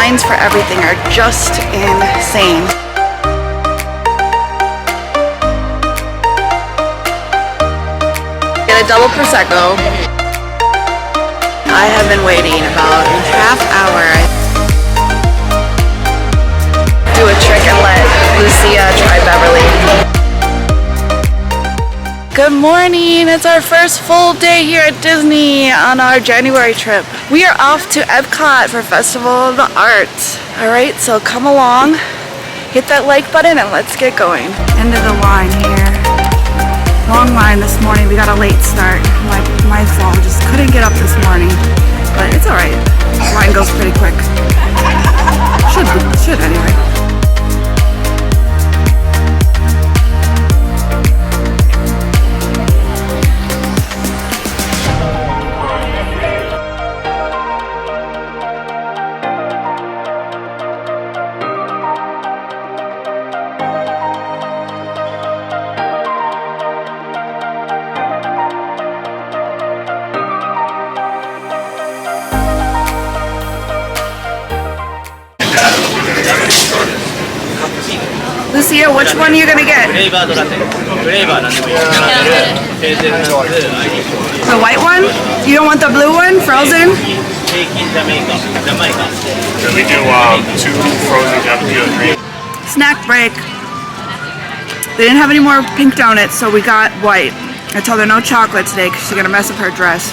lines for everything are just insane. Get a double Prosecco. I have been waiting about a half hour. Do a trick and let Lucia try Beverly. Good morning! It's our first full day here at Disney on our January trip. We are off to EPCOT for Festival of the Arts. Alright, so come along, hit that like button and let's get going. End of the line here. Long line this morning. We got a late start. My fault. Just couldn't get up this morning. But it's alright. Line goes pretty quick. Should anyway. Lucia, which one are you gonna get? The white one? You don't want the blue one? Frozen? Then we do 2 frozen Jamaica green. Snack break. They didn't have any more pink donuts, so we got white. I told her no chocolate today because she's gonna mess up her dress.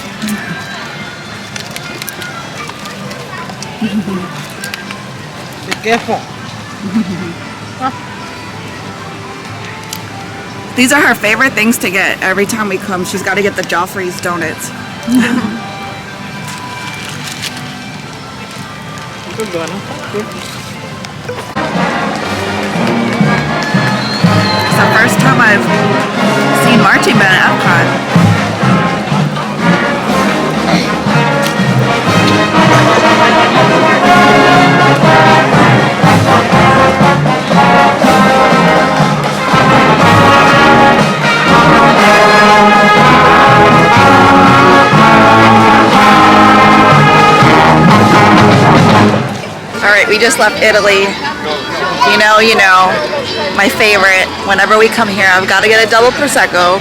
Be careful. These are her favorite things to get every time we come. She's got to get the Joffrey's donuts. It's the first time I've seen marching band at EPCOT. Alright, we just left Italy. You know, my favorite. Whenever we come here, I've got to get a double Prosecco.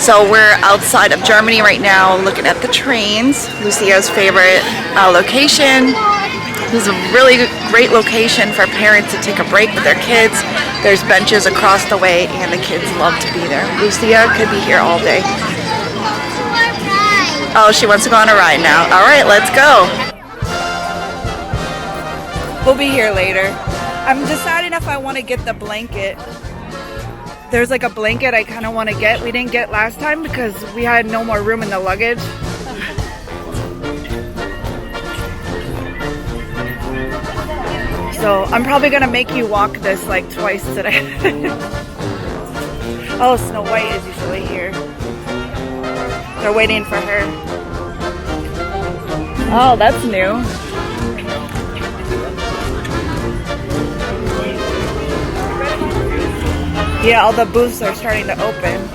So we're outside of Germany right now looking at the trains. Lucia's favorite location. This is a really great location for parents to take a break with their kids. There's benches across the way and the kids love to be there. Lucia could be here all day. Oh, she wants to go on a ride now. Alright, let's go. We'll be here later. I'm deciding if I want to get the blanket. There's like a blanket I kind of want to get. We didn't get last time because we had no more room in the luggage. So I'm probably going to make you walk this like twice today. Oh, Snow White is usually here. They're waiting for her. Oh, that's new. Yeah, all the booths are starting to open.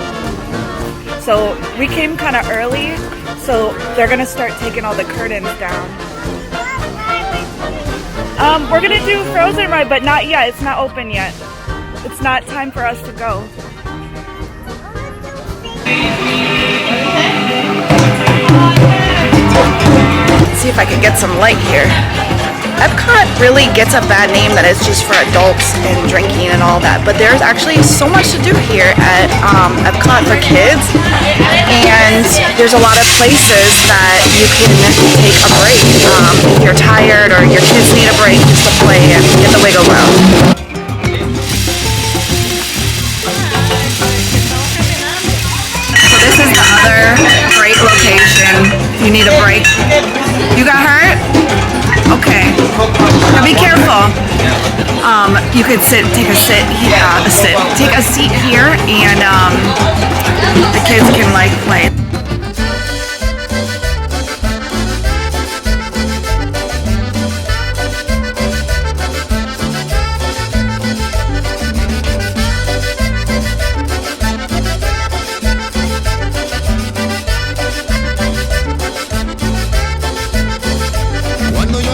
So we came kind of early, so they're gonna start taking all the curtains down. We're gonna do Frozen ride, but not yet. It's not open yet. It's not time for us to go. Let's see if I can get some light here. EPCOT really gets a bad name that it's just for adults and drinking and all that, but there's actually so much to do here at EPCOT for kids, and there's a lot of places that you can take a break. If you're tired or your kids need a break just to play and get the wiggle round. So this is the other great location. You need a break. You got hurt? Okay. Now be careful. You could take a seat here, and the kids can like play.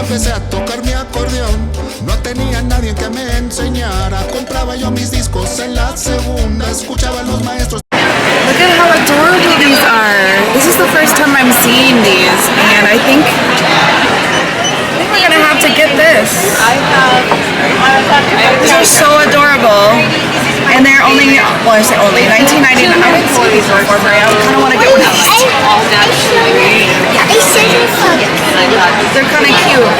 Empecé a tocar mi acordeón. No tenía nadie que me enseñara. Compraba yo mis discos en la segunda. Escuchaba a los maestros. Look at how adorable these are. This is the first time I'm seeing these, and I think we're gonna have to get this. These are so adorable, and they're only, well, I say only $19.99. I would see these before, but I kind of want to get one of these. They're kind of cute.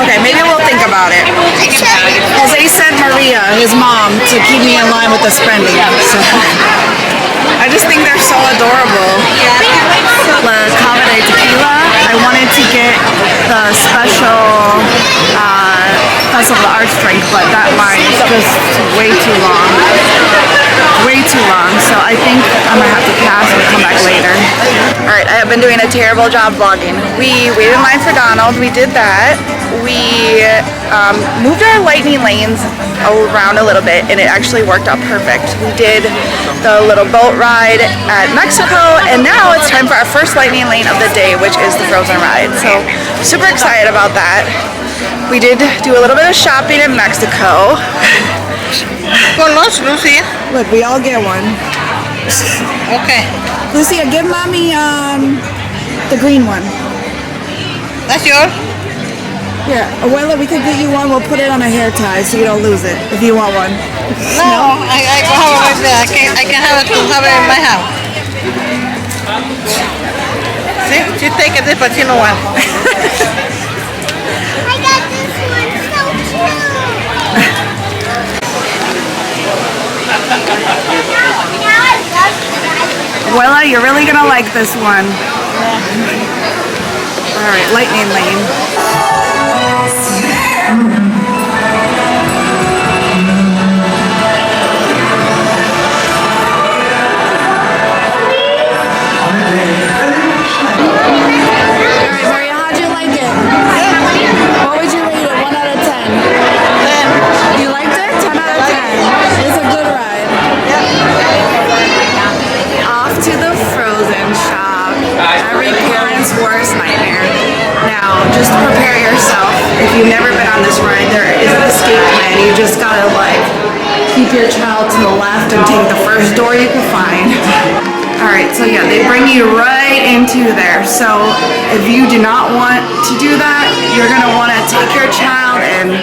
Okay, maybe we'll think about it. Jose sent Maria, his mom, to keep me in line with the spending. So I just think they're so adorable. La Cava de Tequila, I wanted to get the special Festival of Arts drink, but that line is just way too long. Way too long, so I think I'm gonna have to pass and come back later. Alright, I have been doing a terrible job vlogging. We waited in line for Donald, we did that. We moved our lightning lanes around a little bit and it actually worked out perfect. We did the little boat ride at Mexico and now it's time for our first lightning lane of the day, which is the Frozen ride. So super excited about that. We did do a little bit of shopping in Mexico. Colos, Lucia. Look, we all get one. Okay. Lucia, give mommy the green one. That's yours? Here, Abuela, we could get you one. We'll put it on a hair tie so you don't lose it if you want one. No, I go have it right there. I can have it in my house. See, she's taking this, but she don't want. I got this one, so cute. Abuela, you're really gonna like this one. All right, lightning lane. Just prepare yourself. If you've never been on this ride, there is an escape plan. You just gotta like keep your child to the left and take the first door you can find. Alright, so yeah, they bring you right into there. So if you do not want to do that, you're gonna want to take your child and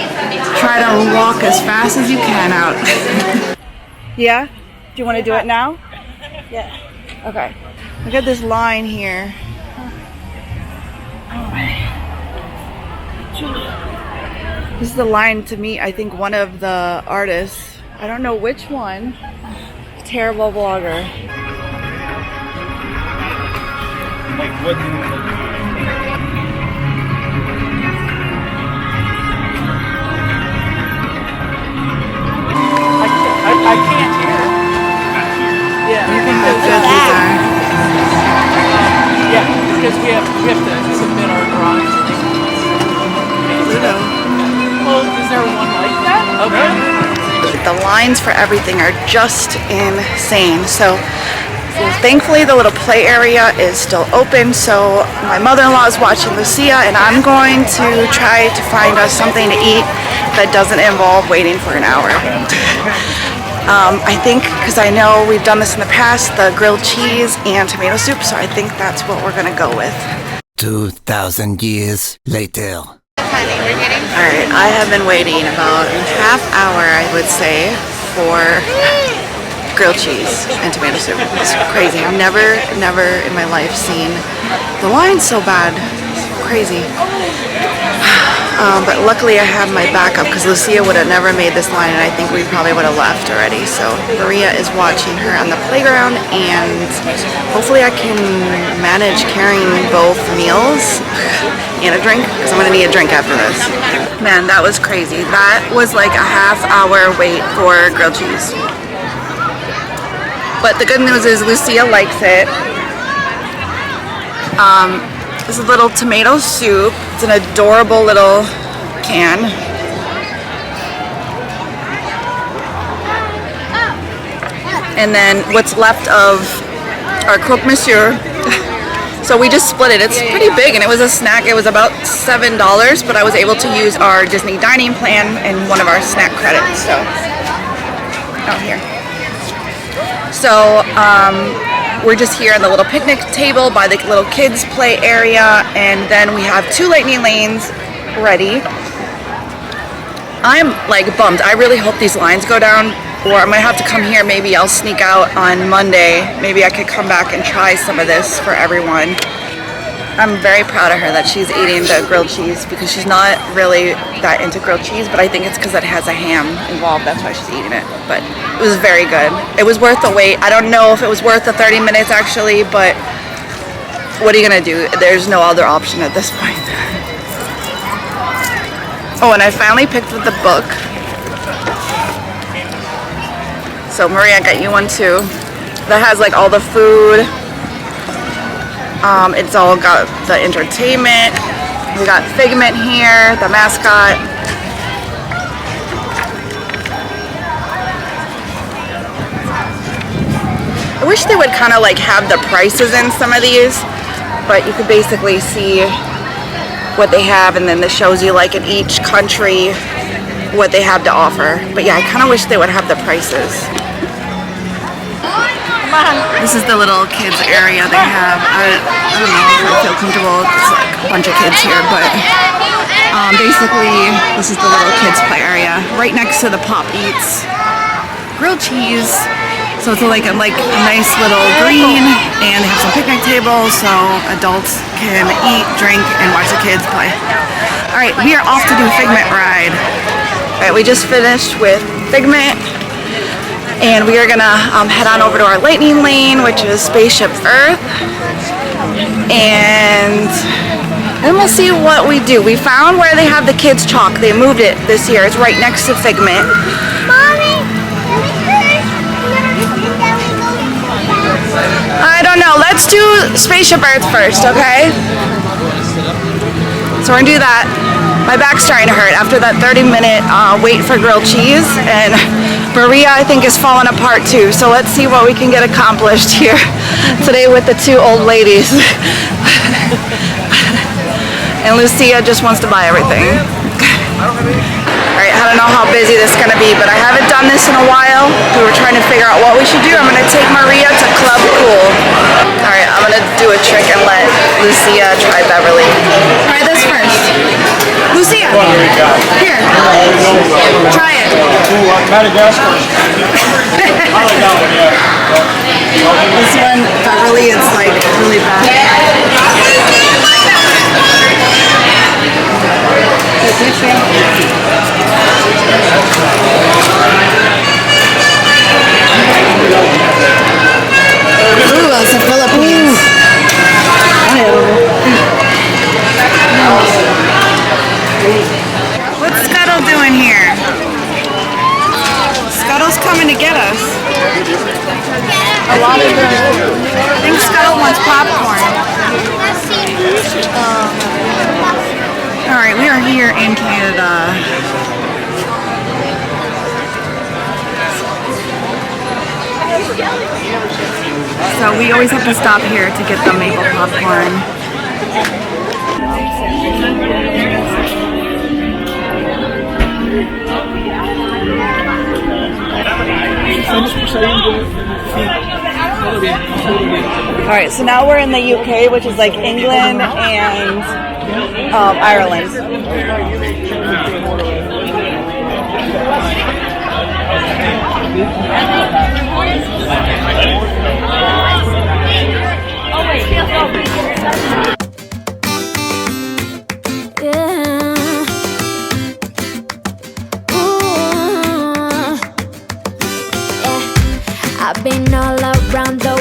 try to walk as fast as you can out. Yeah? Do you want to do it now? Yeah. Okay. Look at this line here. This is the line to meet, I think, one of the artists. I don't know which one. Terrible vlogger. Like what? I can't hear. Yeah. You think that's good these are? Yeah, because we have to submit our drawings. Well, is there one like that? Okay. The lines for everything are just insane. So thankfully the little play area is still open. So my mother-in-law is watching Lucia and I'm going to try to find us something to eat that doesn't involve waiting for an hour. I think, because I know we've done this in the past, the grilled cheese and tomato soup, so I think that's what we're gonna go with. 2,000 years later. Alright, I have been waiting about a half hour, I would say, for grilled cheese and tomato soup. It's crazy. I've never in my life seen the line so bad. It's crazy. But luckily I have my backup because Lucia would have never made this line and I think we probably would have left already. So Maria is watching her on the playground and hopefully I can manage carrying both meals and a drink because I'm going to need a drink after this. Man, that was crazy. That was like a half-hour wait for grilled cheese. But the good news is Lucia likes it. This is a little tomato soup. It's an adorable little can. And then what's left of our croque monsieur. So we just split it. It's pretty big and it was a snack. It was about $7, but I was able to use our Disney dining plan and one of our snack credits. So, out here. So, we're just here on the little picnic table by the little kids play area, and then we have 2 lightning lanes ready. I'm like bummed. I really hope these lines go down, or I'm gonna have to come here. Maybe I'll sneak out on Monday. Maybe I could come back and try some of this for everyone. I'm very proud of her that she's eating the grilled cheese because she's not really that into grilled cheese, but I think it's because it has a ham involved. That's why she's eating it. But it was very good. It was worth the wait. I don't know if it was worth the 30 minutes actually, but what are you gonna do? There's no other option at this point. Oh, and I finally picked up the book. So Maria, I got you one too. That has like all the food. It's all got the entertainment. We got Figment here, the mascot. I wish they would kind of like have the prices in some of these, but you could basically see what they have, and then this shows you like in each country what they have to offer. But yeah, I kind of wish they would have the prices. This is the little kids area they have. I don't know if I feel comfortable. It's like a bunch of kids here, but basically this is the little kids play area right next to the Pop Eats grilled cheese. So it's like a nice little green, and they have some picnic tables so adults can eat, drink, and watch the kids play. All right, we are off to do Figment ride. All right, we just finished with Figment. And we are gonna head on over to our lightning lane, which is Spaceship Earth. And then we'll see what we do. We found where they have the kids' chalk. They moved it this year. It's right next to Figment. Mommy, I don't know. Let's do Spaceship Earth first, okay? So we're gonna do that. My back's starting to hurt after that 30-minute wait for grilled cheese, and Maria, I think, is falling apart too. So let's see what we can get accomplished here today with the 2 old ladies. And Lucia just wants to buy everything. Alright, I don't know how busy this is going to be, but I haven't done this in a while. We were trying to figure out what we should do. I'm going to take Maria to Club Cool. Alright, I'm going to do a trick and let Lucia try Beverly. Try this first. Lucia, here, try it. Madagascar. This one, Beverly, it's like really bad. Ooh, it's a Philippines. What's Scuttle doing here? Scuttle's coming to get us. I think Scuttle wants popcorn. Alright, we are here in Canada. So we always have to stop here to get the maple popcorn. Alright, so now we're in the UK, which is like England and Ireland. I've been all around the